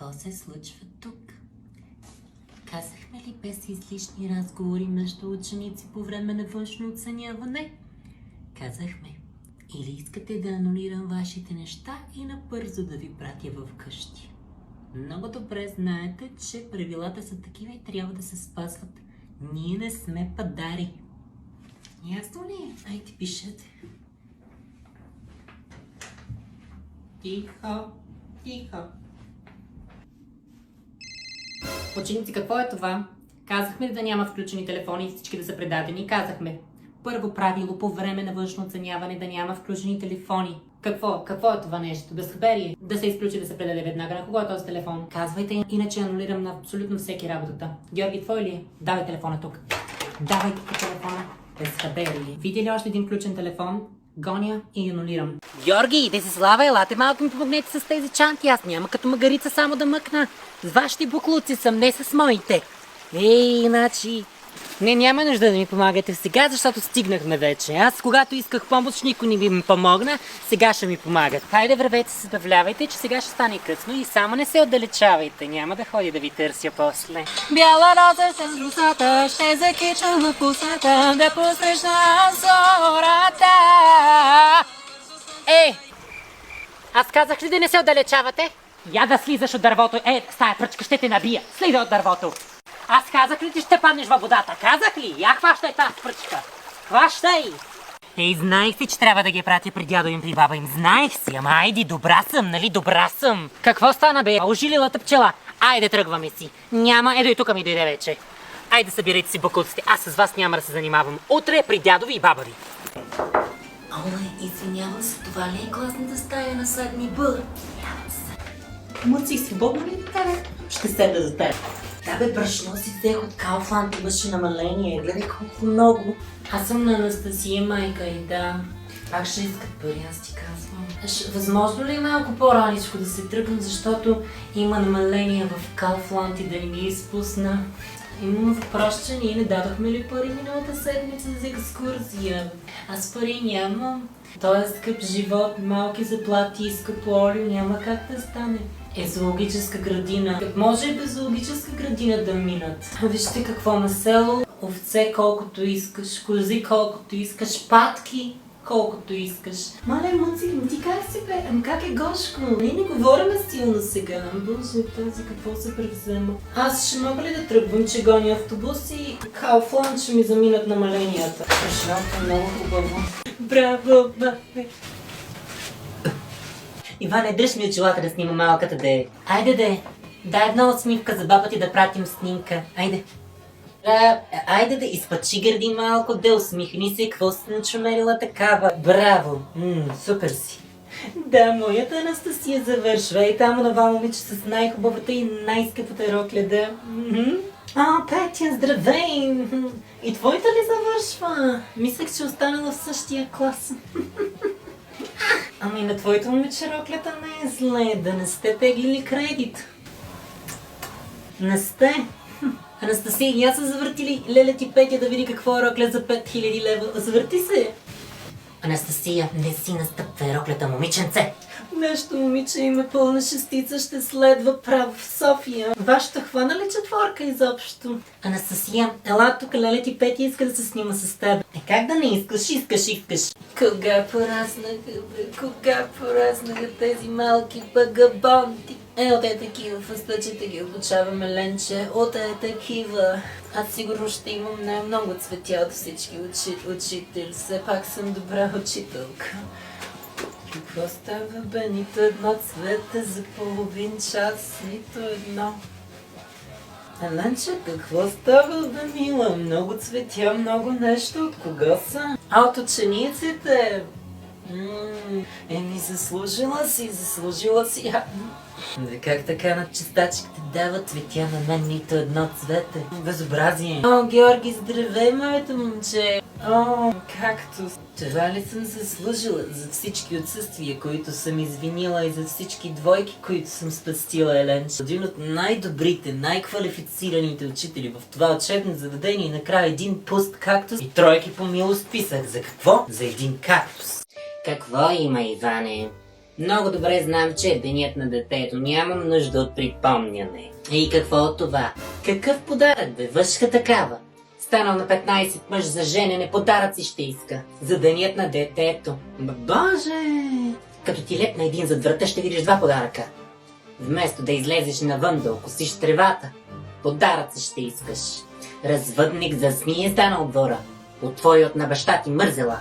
Какво се случва тук? Казахме ли без излишни разговори между ученици по време на външно оценяване? Казахме. Или искате да анулирам вашите неща и набързо да ви пратя в къщи? Много добре знаете, че правилата са такива и трябва да се спазват. Ние не сме падари. Ясно ли? Айде, пишете. Тихо, тихо. Ученици, какво е това? Казахме да няма включени телефони и всички да са предадени. Казахме. Първо правило по време на външно оценяване да няма включени телефони. Какво е това нещо? Безхаберие? Да се изключи, да се предаде веднага. На кого е този телефон? Казвайте, иначе анулирам на абсолютно всеки работата. Георги, твой ли е? Давай телефона тук. Давай тук телефона. Безхаберие. Види ли още един включен телефон? Гоня и анулирам. Георги, Десислава, елате малко ми помогнете с тези чанти. Аз няма като магарица само да мъкна. С вашите буклуци съм, не с моите. Иначе... Не, няма нужда да ми помагате сега, защото стигнахме вече. Аз, когато исках помощ, никой не ми помогна, сега ще ми помагат. Хайде, вървете се, забавлявайте, че сега ще стане късно и само не се отдалечавайте. Няма да ходя да ви търся после. Бяла роза с русата, ще закичам в усата, да посрещна зората. Аз казах ли да не се отдалечавате? Я да слизаш от дървото. С тая пръчка ще те набия. Слиза от дървото. Аз казах ли ти ще паднеш във водата? Казах ли? Я хващай тази пръчка. Хващай! Знаех си, че трябва да ги пратя при дядо им, при баба им. Знаех си, ама айди, добра съм, нали? Добра съм. Какво стана, бе? Ожилилата пчела. Айде, тръгваме си. Няма, ето и тук ми дойде вече. Айде, събирайте си бокуците. Аз с вас няма да се занимавам. Утре при дядо ви и баба ви. Извинявам се, това ли е класната стая на Садни Б? Мъци, свободно ли да тебе? Ще седна за теб. Да бе, брашно си взех от Kaufland, имаше намаление. Гледай колко много. Аз съм на Анастасия, майка, и да. Пак ще искат пари, аз ти казвам. Възможно ли малко по-раничко да се тръгна, защото има намаление в Kaufland и да не ги изпусна? Имам въпрос, че ние не дадохме ли пари миналата седмица за екскурзия? Аз пари нямам. Той е скъп живот, малки заплати и скъпо олио, няма как да стане. Зоологическа градина. Как може и без зоологическа градина да минат? Вижте какво на село. Овце колкото искаш, кози колкото искаш, патки колкото искаш. Мале, Муци, ти как си бе? Как е Гошко? Ние не говорим силно сега. Боже, тази какво се превзема. Аз ще мога ли да тръгвам, че гоня автобус и Kaufland ще ми заминат намаленията? Защото много хубаво. Браво, бабе! Иване, дръж ми очилата да снима малката де. Айде де. Дай една усмивка за баба ти да пратим снимка. Айде. Айде да изпъчи гърди малко, да усмихни се, какво си начумерила такава. Браво! Супер си. Да, моята Анастасия завършва и там онова момиче с най-хубавата и най-скъпата рокля, Петя, здравей! И твоята ли завършва? Мислех, че останала в същия клас. Ами на твоето момиче роклята не е зле, да не сте теглили кредит. Не сте. Анастасия, и аз са завъртили леля ти Петя да види какво е рокля за 5000 лева. Завърти се. Анастасия, не си настъпвай роклята, момиченце. Нещо момиче има пълна шестица, ще следва право в София. Вашата хвана ли четворка изобщо? Анастасия, ела тук, леля ти Петя иска да се снима с теб. Как да не искаш? Искаш. Кога пораснаха тези малки багабонти? От такива фъстъчета ги обучаваме, Ленче. От такива. Аз сигурно ще имам най-много цветя от всички учители. Все пак съм добра учителка. Какво става, бе? Нито едно цвете за половин час, нито едно. Ленче, какво става, бе, мила? Много цветя, много нещо. От кого са? От учениците. Заслужила си. Как така на чистачките дават цветя, на мен нито едно цвете? Безобразие. Георги, здравей, моето момче. Кактус. Това ли съм заслужила за всички отсъствия, които съм извинила и за всички двойки, които съм спестила, Еленче? Един от най-добрите, най-квалифицираните учители в това учебно заведение и накрая един пуст кактус и тройки по милост писах. За какво? За един кактус. Какво има, Иване? Много добре знам, че е денят на детето. Нямам нужда от припомняне. И какво от това? Какъв подарък бе? Въшка такава. Станал на 15 мъж за женене, подаръци ще иска. За денят на детето. Боже! Като ти лепна един зад врата, ще видиш два подаръка. Вместо да излезеш навън да окосиш тревата, подаръци ще искаш. Развъдник за смие стана от двора. От твоят на баща ти мързела.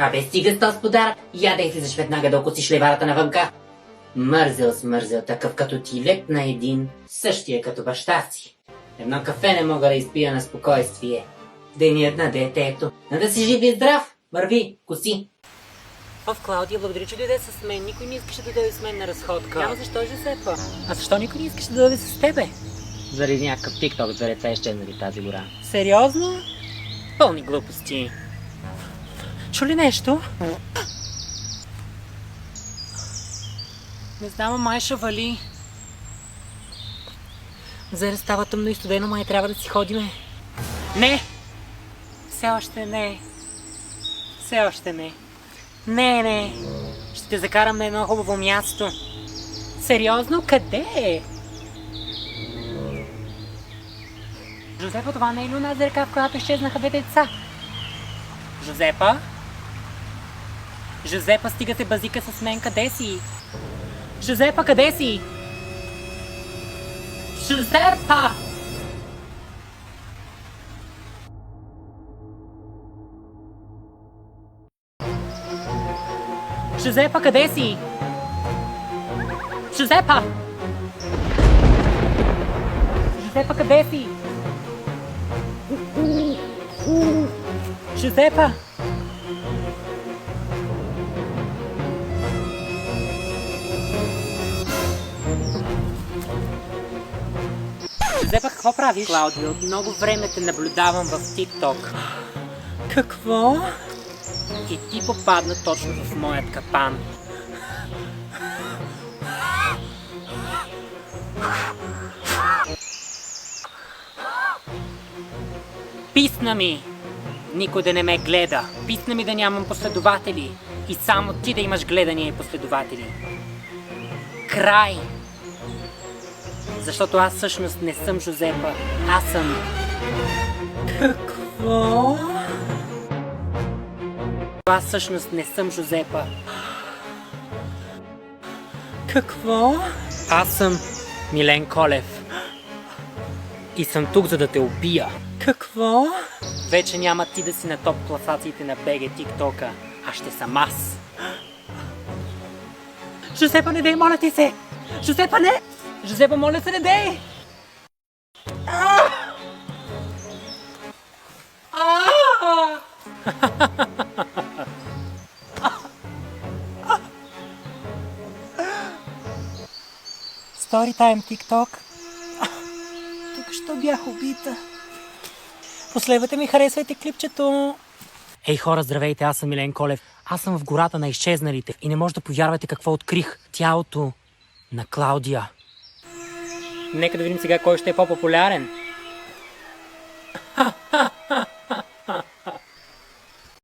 Абе стига с този подарък, я да излизаш веднага да окосиш леварата навънка. Мързел смързел, такъв като ти лепна един, същия като баща си. Едно кафе не мога да изпия на спокойствие. Денят на детето. На да си жив и здрав. Върви, коси. Клаудия, благодаря, че дойде с мен. Никой не искаше да дойде с мен на разходка. Няма защо, Жозепа. А защо никой не искаше да дойде с тебе? Заради някакъв тикток две деца изчезнали в тази гора. Сериозно? Пълни глупости. Чу ли нещо? Не знам, май ще вали. Заре става тъмно и студено, май трябва да си ходиме. Не! Все още не. Все още не. Не. Ще те закарам на едно хубаво място. Сериозно? Къде? Жозепа, това не е ли онази река, в която изчезнаха двете деца? Жозепа? Жозепа, стига се базика с мен, къде си? Жозепа, къде си? Жозепа! Жозепа, къде си? Жозепа! Жозепа, къде си? Жозепа! Жозепа, какво правиш? Клаудио, от много време те наблюдавам в TikTok. Какво? И ти попадна точно в моят капан. Писна ми! Никой да не ме гледа. Писна ми да нямам последователи. И само ти да имаш гледания и последователи. Край! Защото аз всъщност не съм Жозепа. Аз съм... Какво? Аз всъщност не съм Жозепа. Какво? Аз съм Милен Колев. И съм тук, за да те убия. Какво? Вече няма ти да си на топ класациите на БГ TikTok-а, а ще съм аз. Жозепа, не дей, моля ти се! Жозепа, не! Жозепа, моля се, не дей! Storytime TikTok. Тук що бях убита. Последвайте ми, харесвайте клипчето. Ей хора, здравейте, аз съм Милен Колев. Аз съм в гората на изчезналите и не може да повярвате какво открих. Тялото на Клаудия. Нека да видим сега кой ще е по-популярен.